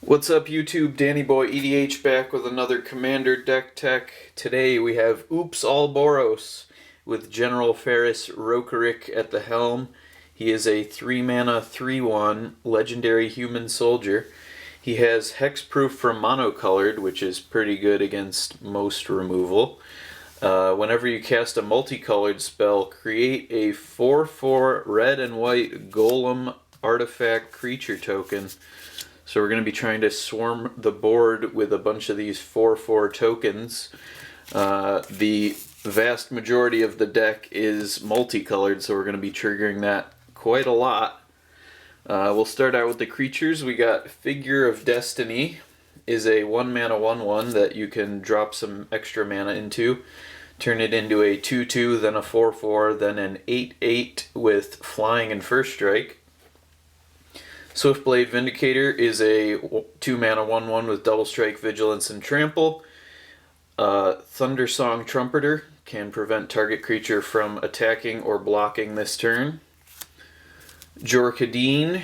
What's up YouTube, Danny Boy EDH back with another Commander deck tech. Today we have Oops All Boros with General Ferrous Rokiric at the helm. He is a 3-mana 3/1 legendary human soldier. He has hexproof from Monocolored, which is pretty good against most removal. Whenever you cast a multicolored spell, create a 4/4 red and white Golem artifact creature token. So we're going to be trying to swarm the board with a bunch of these 4/4 tokens. The vast majority of the deck is multicolored, so we're going to be triggering that quite a lot. We'll start out with the creatures. We got Figure of Destiny is a 1-mana 1/1 that you can drop some extra mana into. Turn it into a 2/2, then a 4/4, then an 8/8 with flying and first strike. Swiftblade Vindicator is a 2-mana 1/1 with double strike, vigilance, and trample. Thundersong Trumpeter can prevent target creature from attacking or blocking this turn. Jorkadeen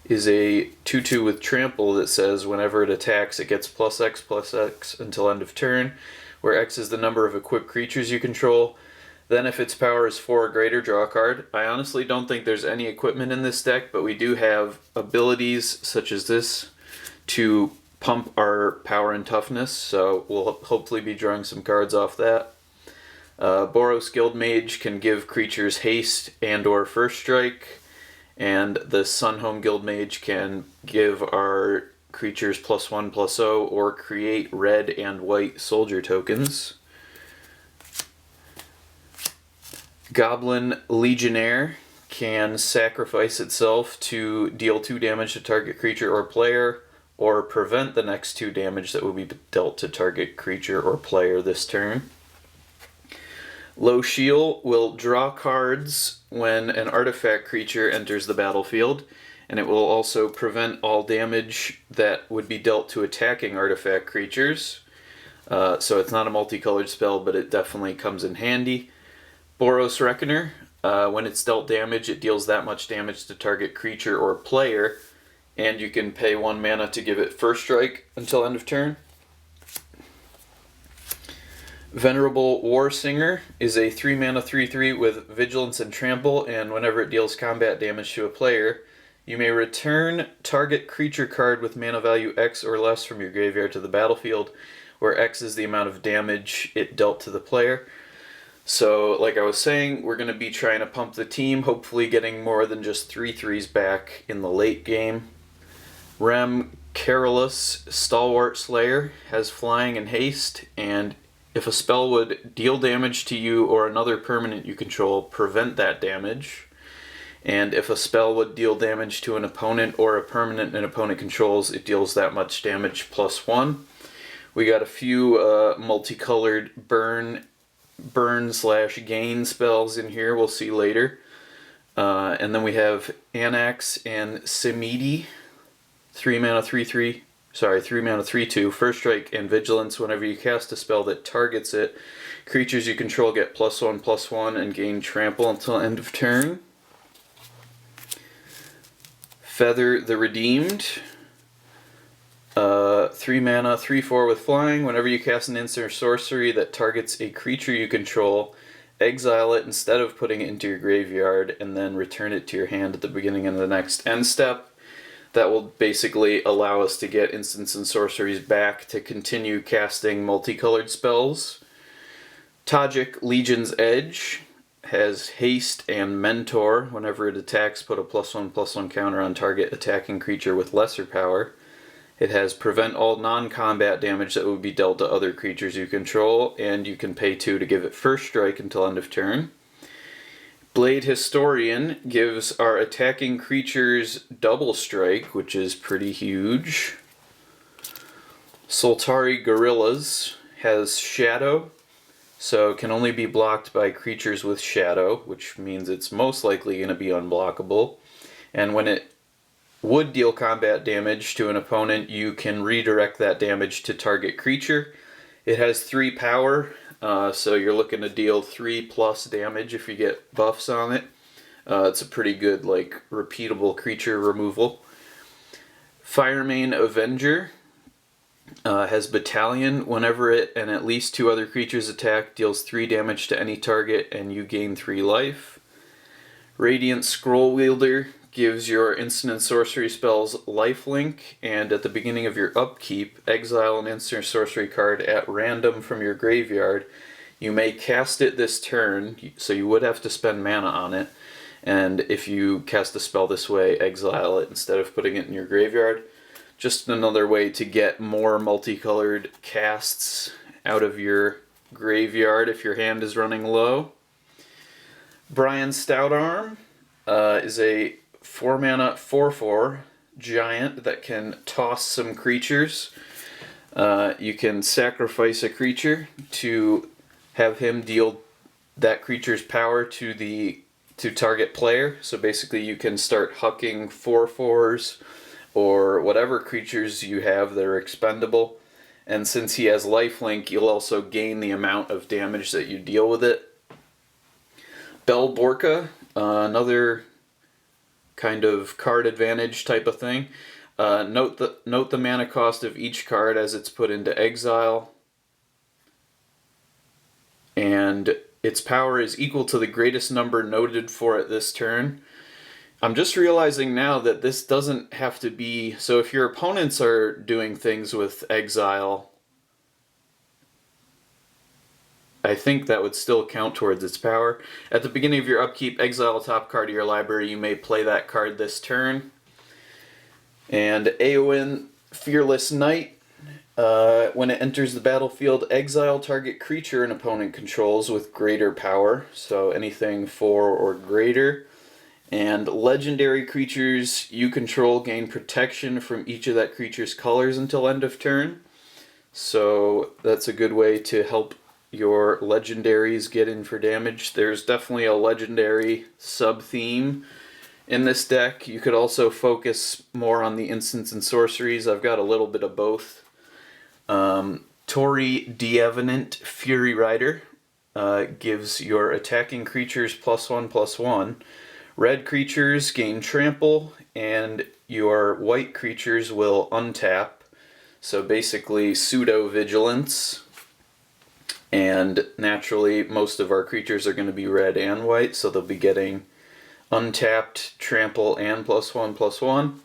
is a 2/2 with trample that says whenever it attacks it gets +X/+X until end of turn, where X is the number of equipped creatures you control. Then if its power is 4 or greater, draw a card. I honestly don't think there's any equipment in this deck, but we do have abilities such as this to pump our power and toughness, so we'll hopefully be drawing some cards off that. Boros Guildmage can give creatures haste and or first strike, and the Sunhome Guildmage can give our creatures +1/+0 or create red and white soldier tokens. Goblin Legionnaire can sacrifice itself to deal 2 damage to target creature or player, or prevent the next 2 damage that will be dealt to target creature or player this turn. Low Shield will draw cards when an artifact creature enters the battlefield, and it will also prevent all damage that would be dealt to attacking artifact creatures. So it's not a multicolored spell, but it definitely comes in handy. Boros Reckoner, when it's dealt damage, it deals that much damage to target creature or player, and you can pay 1 mana to give it first strike until end of turn. Venerable Warsinger is a 3-mana 3/3 with vigilance and trample, and whenever it deals combat damage to a player, you may return target creature card with mana value X or less from your graveyard to the battlefield, where X is the amount of damage it dealt to the player. So, like I was saying, we're going to be trying to pump the team, hopefully getting more than just 3/3s back in the late game. Rem Carolus Stalwart Slayer has flying and haste, and if a spell would deal damage to you or another permanent you control, prevent that damage. And if a spell would deal damage to an opponent or a permanent an opponent controls, it deals that much damage +1. We got a few multicolored burn/gain spells in here, we'll see later. And then we have Anax and Simidi, 3-mana 3/2, first strike and vigilance. Whenever you cast a spell that targets it, creatures you control get +1/+1 and gain trample until end of turn. Feather the Redeemed, 3-mana 3/4 with flying. Whenever you cast an instant or sorcery that targets a creature you control, exile it instead of putting it into your graveyard, and then return it to your hand at the beginning of the next end step. That will basically allow us to get instants and sorceries back to continue casting multicolored spells. Tajik Legion's Edge has haste and mentor. Whenever it attacks, put a +1/+1 counter on target attacking creature with lesser power. It has prevent all non-combat damage that would be dealt to other creatures you control, and you can pay 2 to give it first strike until end of turn. Blade Historian gives our attacking creatures double strike, which is pretty huge. Soltari Gorillas has Shadow, so can only be blocked by creatures with Shadow, which means it's most likely going to be unblockable. And when it would deal combat damage to an opponent, you can redirect that damage to target creature. It has 3 power, so you're looking to deal 3+ damage if you get buffs on it. It's a pretty good, repeatable creature removal. Firemane Avenger has Battalion. Whenever it and at least 2 other creatures attack, deals 3 damage to any target and you gain 3 life. Radiant Scroll Wielder gives your instant and sorcery spells lifelink, and at the beginning of your upkeep, exile an instant or sorcery card at random from your graveyard. You may cast it this turn, so you would have to spend mana on it, and if you cast a spell this way, exile it instead of putting it in your graveyard. Just another way to get more multicolored casts out of your graveyard if your hand is running low. Brian Stoutarm is a 4-mana 4/4 giant that can toss some creatures. You can sacrifice a creature to have him deal that creature's power to target player. So basically you can start hucking 4/4s or whatever creatures you have that are expendable. And since he has lifelink, you'll also gain the amount of damage that you deal with it. Bell Borka, another kind of card advantage type of thing. Note the mana cost of each card as it's put into exile. And its power is equal to the greatest number noted for it this turn. I'm just realizing now that this doesn't have to be... So if your opponents are doing things with exile, I think that would still count towards its power. At the beginning of your upkeep, exile a top card of your library. You may play that card this turn. And Eowyn, Fearless Knight. When it enters the battlefield, exile target creature an opponent controls with greater power. So anything 4 or greater. And legendary creatures you control gain protection from each of that creature's colors until end of turn. So that's a good way to help your legendaries get in for damage. There's definitely a legendary sub-theme in this deck. You could also focus more on the instants and sorceries. I've got a little bit of both. Tori Deavenant Fury Rider gives your attacking creatures +1/+1. Red creatures gain trample, and your white creatures will untap. So basically pseudo-vigilance. And naturally, most of our creatures are going to be red and white, so they'll be getting untapped, trample, and +1/+1.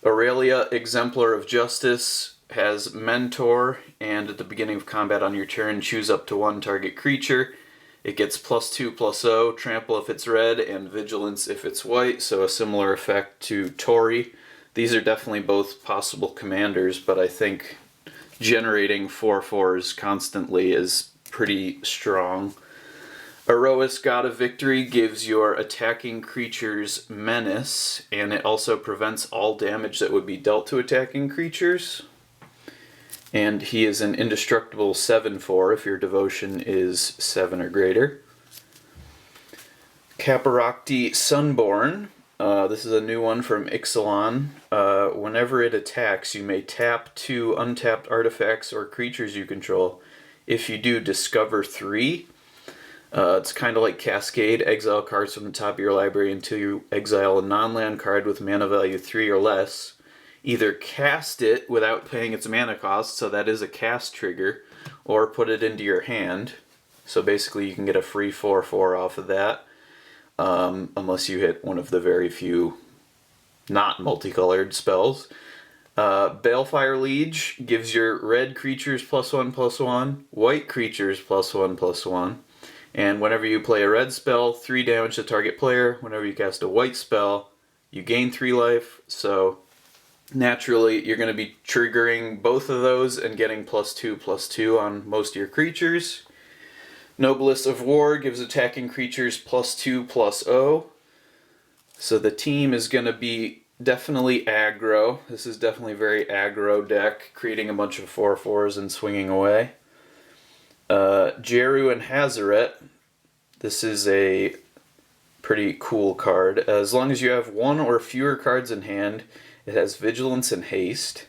Aurelia, Exemplar of Justice, has Mentor, and at the beginning of combat on your turn, choose up to 1 target creature. It gets +2/+0, trample if it's red, and vigilance if it's white, so a similar effect to Tori. These are definitely both possible commanders, but I think generating 4/4s constantly is pretty strong. Erois, God of Victory, gives your attacking creatures menace, and it also prevents all damage that would be dealt to attacking creatures. And he is an indestructible 7/4 if your devotion is 7 or greater. Caparocti Sunborn. This is a new one from Ixalan. Whenever it attacks, you may tap 2 untapped artifacts or creatures you control. If you do, discover 3. It's kind of like Cascade. Exile cards from the top of your library until you exile a non-land card with mana value 3 or less. Either cast it without paying its mana cost, so that is a cast trigger, or put it into your hand. So basically you can get a free 4/4 off of that, unless you hit one of the very few not multicolored spells. Balefire Liege gives your red creatures +1/+1, white creatures +1/+1, and whenever you play a red spell, 3 damage to target player. Whenever you cast a white spell, you gain 3 life, so naturally you're going to be triggering both of those and getting +2/+2 on most of your creatures. Noblest of War gives attacking creatures +2/+0. So the team is going to be definitely aggro. This is definitely a very aggro deck, creating a bunch of 4/4s and swinging away. Jeru and Hazaret. This is a pretty cool card. As long as you have 1 or fewer cards in hand, it has Vigilance and Haste.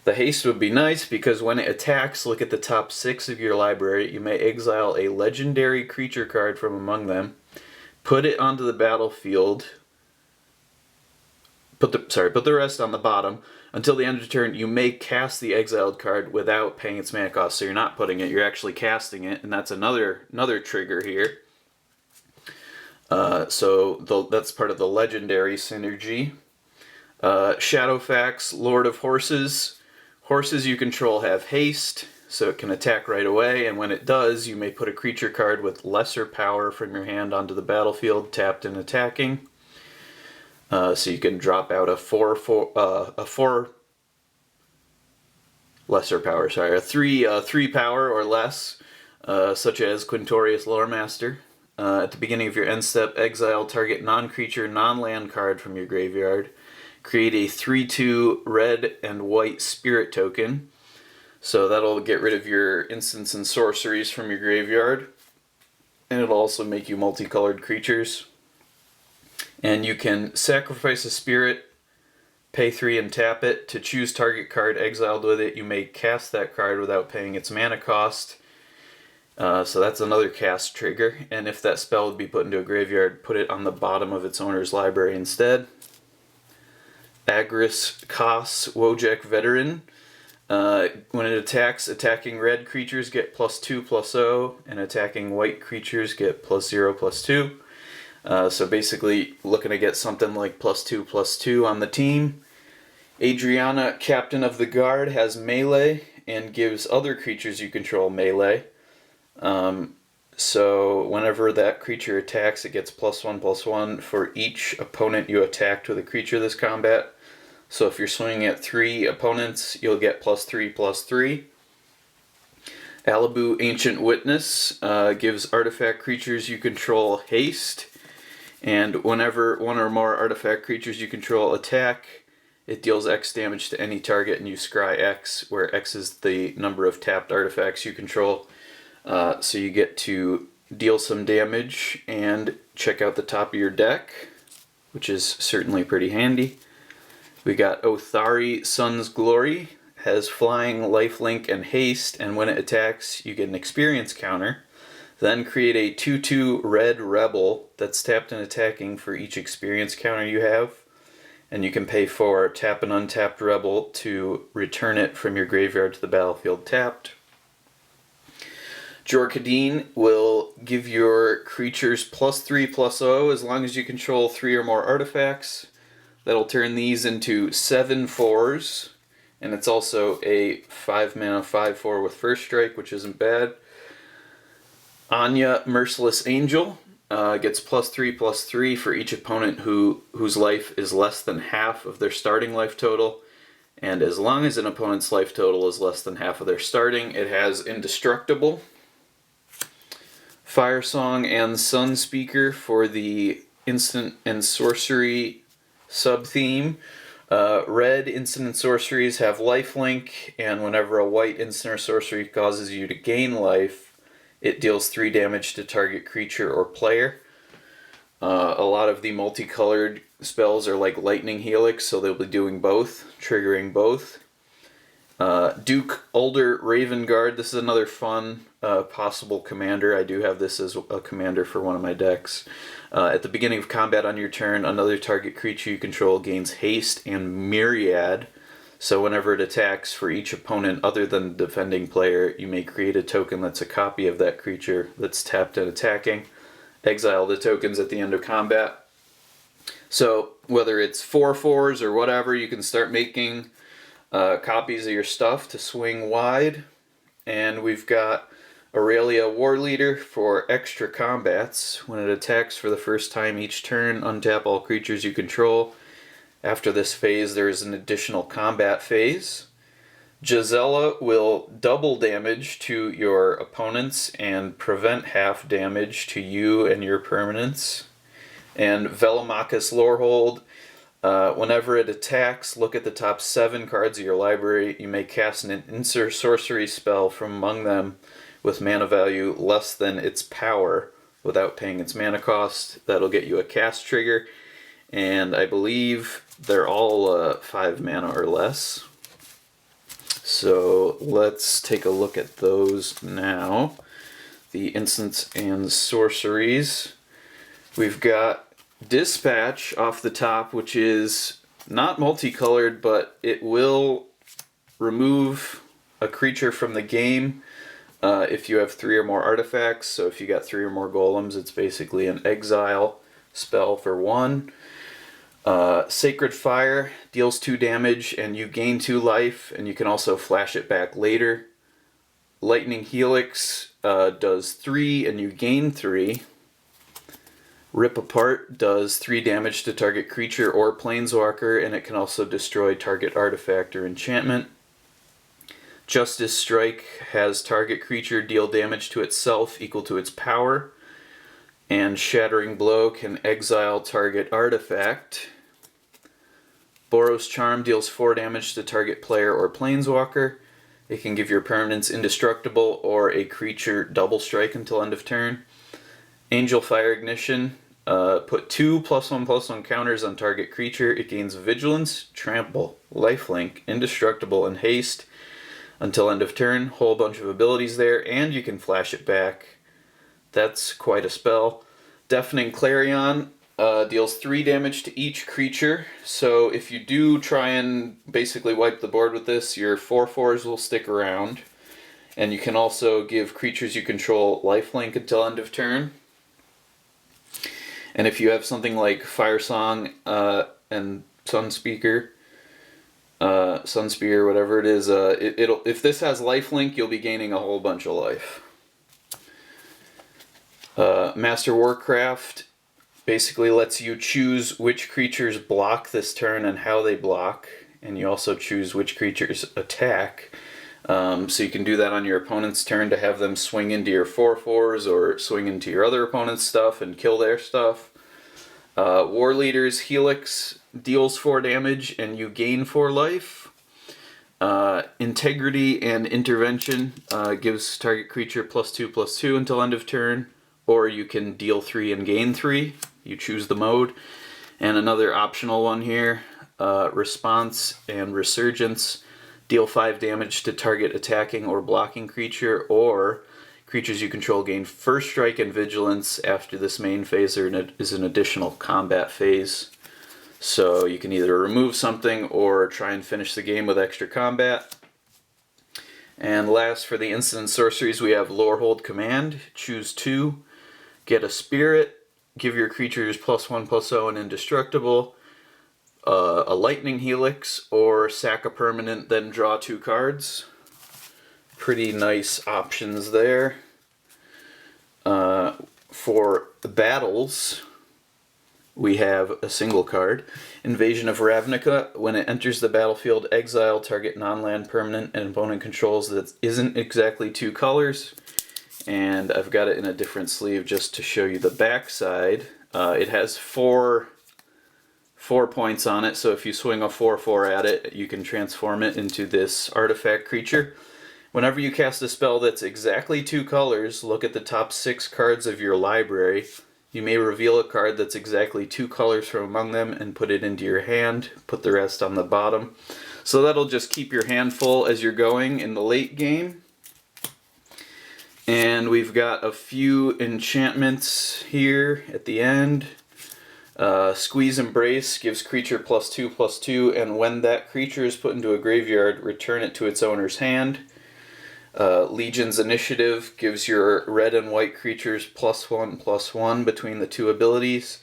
The haste would be nice because when it attacks, look at the top 6 of your library. You may exile a legendary creature card from among them, put it onto the battlefield, put the rest on the bottom. Until the end of the turn, you may cast the exiled card without paying its mana cost. So you're not putting it, you're actually casting it, and that's another trigger here. That's part of the legendary synergy. Shadowfax, Lord of Horses. Horses you control have haste, so it can attack right away, and when it does, you may put a creature card with lesser power from your hand onto the battlefield, tapped and attacking. So you can drop out a 3 power or less, such as Quintorius Loremaster. At the beginning of your end step, exile target non-creature, non-land card from your graveyard. Create a 3/2 red and white spirit token. So that'll get rid of your instants and sorceries from your graveyard. And it'll also make you multicolored creatures. And you can sacrifice a spirit, pay 3 and tap it. To choose target card exiled with it, you may cast that card without paying its mana cost. So that's another cast trigger. And if that spell would be put into a graveyard, put it on the bottom of its owner's library instead. Agris Kos, Wojek Veteran. When it attacks, attacking red creatures get +2/+0, and attacking white creatures get +0/+2. So basically looking to get something like +2/+2 on the team. Adriana, Captain of the Guard, has melee and gives other creatures you control melee. So whenever that creature attacks, it gets +1/+1 for each opponent you attacked with a creature this combat. So if you're swinging at 3 opponents, you'll get +3/+3. Alibu, Ancient Witness, gives artifact creatures you control haste. And whenever one or more artifact creatures you control attack, it deals X damage to any target, and you scry X, where X is the number of tapped artifacts you control. So you get to deal some damage and check out the top of your deck, which is certainly pretty handy. We got Othari, Sun's Glory, has flying, lifelink, and haste, and when it attacks, you get an experience counter. Then create a 2/2 red rebel that's tapped and attacking for each experience counter you have. And you can pay 4, tap an untapped rebel to return it from your graveyard to the battlefield tapped. Jorkadine will give your creatures +3/+0 as long as you control 3 or more artifacts. That'll turn these into 7/4s, and it's also a 5 mana 5/4 with first strike, which isn't bad. Anya, Merciless Angel, gets +3/+3 for each opponent whose life is less than half of their starting life total. And as long as an opponent's life total is less than half of their starting, it has Indestructible. Firesong and Sunspeaker for the instant and sorcery sub-theme. Red instant and sorceries have lifelink, and whenever a white instant or sorcery causes you to gain life, it deals 3 damage to target creature or player. A lot of the multicolored spells are like Lightning Helix, so they'll be doing both, triggering both. Duke Ulder Raven Guard, this is another fun possible commander. I do have this as a commander for one of my decks. At the beginning of combat on your turn, another target creature you control gains haste and myriad. So whenever it attacks for each opponent other than the defending player, you may create a token that's a copy of that creature that's tapped and attacking. Exile the tokens at the end of combat. So whether it's 4/4s or whatever, you can start making copies of your stuff to swing wide. And we've got Aurelia Warleader for extra combats. When it attacks for the first time each turn, untap all creatures you control. After this phase, there is an additional combat phase. Gisela will double damage to your opponents and prevent half damage to you and your permanents. And Velomachus Lorehold, whenever it attacks, look at the top 7 cards of your library. You may cast an insert sorcery spell from among them with mana value less than its power without paying its mana cost. That'll get you a cast trigger, and I believe they're all 5 mana or less. So let's take a look at those now. The instants and sorceries. We've got Dispatch off the top, which is not multicolored, but it will remove a creature from the game if you have 3 or more artifacts. So if you got 3 or more golems, it's basically an exile spell for 1. Sacred Fire deals 2 damage and you gain 2 life, and you can also flash it back later. Lightning Helix does 3 and you gain 3. Rip Apart does 3 damage to target creature or planeswalker, and it can also destroy target artifact or enchantment. Justice Strike has target creature deal damage to itself equal to its power. And Shattering Blow can exile target artifact. Boros Charm deals 4 damage to target player or planeswalker. It can give your permanents indestructible or a creature double strike until end of turn. Angel Fire Ignition, put 2 +1/+1 counters on target creature. It gains Vigilance, Trample, Lifelink, Indestructible, and Haste until end of turn. Whole bunch of abilities there, and you can flash it back. That's quite a spell. Deafening Clarion deals 3 damage to each creature. So if you do try and basically wipe the board with this, your 4/4s will stick around. And you can also give creatures you control lifelink until end of turn. And if you have something like Fire Song and Sunspear, whatever it is, it'll if this has lifelink, you'll be gaining a whole bunch of life. Master Warcraft basically lets you choose which creatures block this turn and how they block, and you also choose which creatures attack. So you can do that on your opponent's turn to have them swing into your 4/4s or swing into your other opponent's stuff and kill their stuff. War Leader's Helix deals 4 damage and you gain 4 life. Integrity and Intervention gives target creature +2/+2 until end of turn, or you can deal 3 and gain 3. You choose the mode. And another optional one here, Response and Resurgence deal 5 damage to target attacking or blocking creature, or creatures you control gain first strike and vigilance after this main phase. There is an additional combat phase. So you can either remove something or try and finish the game with extra combat. And last, for the instant sorceries, we have Lorehold Command. Choose 2. Get a Spirit. Give your creatures +1/+0 and indestructible. A Lightning Helix, or sack a permanent, then draw 2 cards. Pretty nice options there. For the battles, we have a single card. Invasion of Ravnica. When it enters the battlefield, exile target non-land permanent and opponent controls that isn't exactly 2 colors. And I've got it in a different sleeve just to show you the back side. It has 4 points on it, so if you swing a 4/4 at it, you can transform it into this artifact creature. Whenever you cast a spell that's exactly 2 colors, look at the top 6 cards of your library. You may reveal a card that's exactly 2 colors from among them and put it into your hand. Put the rest on the bottom. So that'll just keep your hand full as you're going in the late game. And we've got a few enchantments here at the end. Squeeze Embrace gives creature +2/+2, and when that creature is put into a graveyard, return it to its owner's hand. Legion's Initiative gives your red and white creatures +1/+1 between the 2 abilities,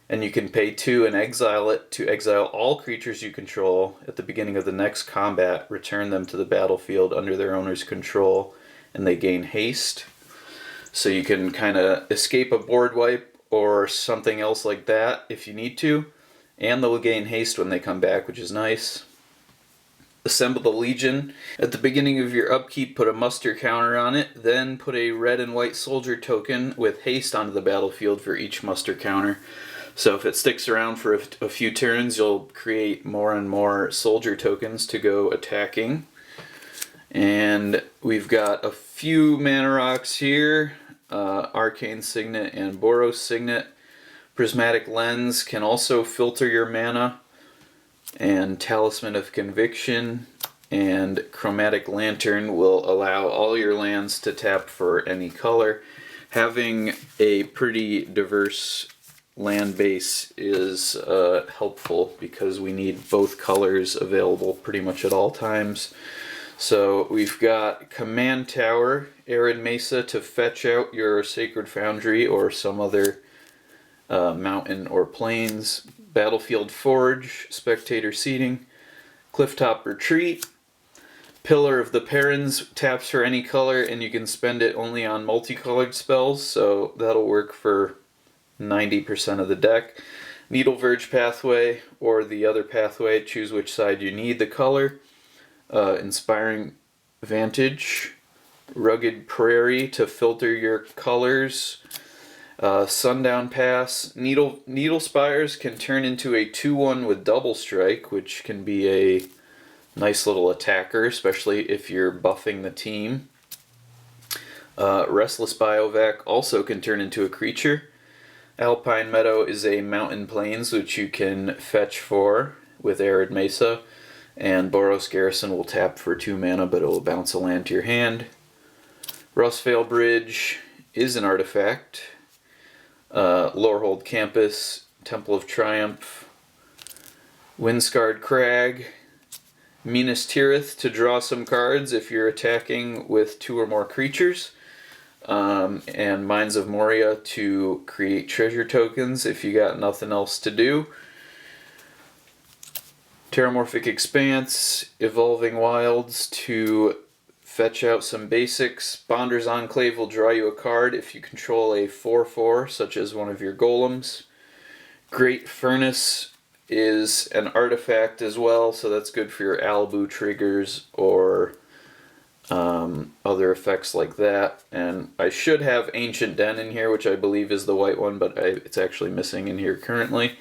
and you can pay 2 and exile it to exile all creatures you control. At the beginning of the next combat, return them to the battlefield under their owner's control, and they gain haste. So you can kind of escape a board wipe or something else like that if you need to, and they'll gain haste when they come back, which is nice. Assemble the Legion. At the beginning of your upkeep, put a muster counter on it, then put a red and white soldier token with haste onto the battlefield for each muster counter. So if it sticks around for a few turns, you'll create more and more soldier tokens to go attacking. And we've got a few mana rocks here. Arcane Signet and Boros Signet. Prismatic Lens can also filter your mana. And Talisman of Conviction and Chromatic Lantern will allow all your lands to tap for any color. Having a pretty diverse land base is helpful because we need both colors available pretty much at all times. So we've got Command Tower, Arid Mesa to fetch out your Sacred Foundry or some other mountain or plains. Battlefield Forge, Spectator Seating. Clifftop Retreat. Pillar of the Perrons taps for any color, and you can spend it only on multicolored spells, so that'll work for 90% of the deck. Needle Verge Pathway, or the other pathway, choose which side you need the color. Inspiring Vantage. Rugged Prairie to filter your colors. Sundown Pass. Needle Spires can turn into a 2/1 with Double Strike, which can be a nice little attacker, especially if you're buffing the team. Restless Biovac also can turn into a creature. Alpine Meadow is a mountain plains which you can fetch for with Arid Mesa. And Boros Garrison will tap for 2 mana, but it will bounce a land to your hand. Rustveil Bridge is an artifact. Lorehold Campus, Temple of Triumph. Windscarred Crag. Minas Tirith to draw some cards if you're attacking with 2 or more creatures. And Mines of Moria to create treasure tokens if you got nothing else to do. Terramorphic Expanse, Evolving Wilds to fetch out some basics. Bonder's Enclave will draw you a card if you control a 4/4, such as one of your golems. Great Furnace is an artifact as well, so that's good for your Albu triggers or other effects like that. And I should have Ancient Den in here, which I believe is the white one, but it's actually missing in here currently.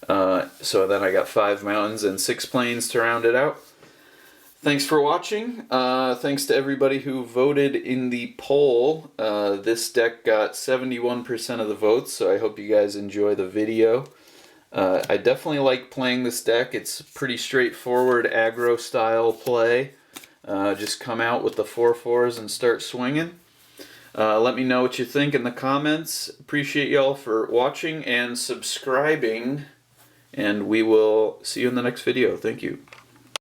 So then I got 5 mountains and 6 plains to round it out. Thanks for watching. Thanks to everybody who voted in the poll. This deck got 71% of the votes, so I hope you guys enjoy the video. I definitely like playing this deck. It's pretty straightforward aggro style play. Just come out with the 4/4s and start swinging. Let me know what you think in the comments. Appreciate y'all for watching and subscribing. And we will see you in the next video. Thank you.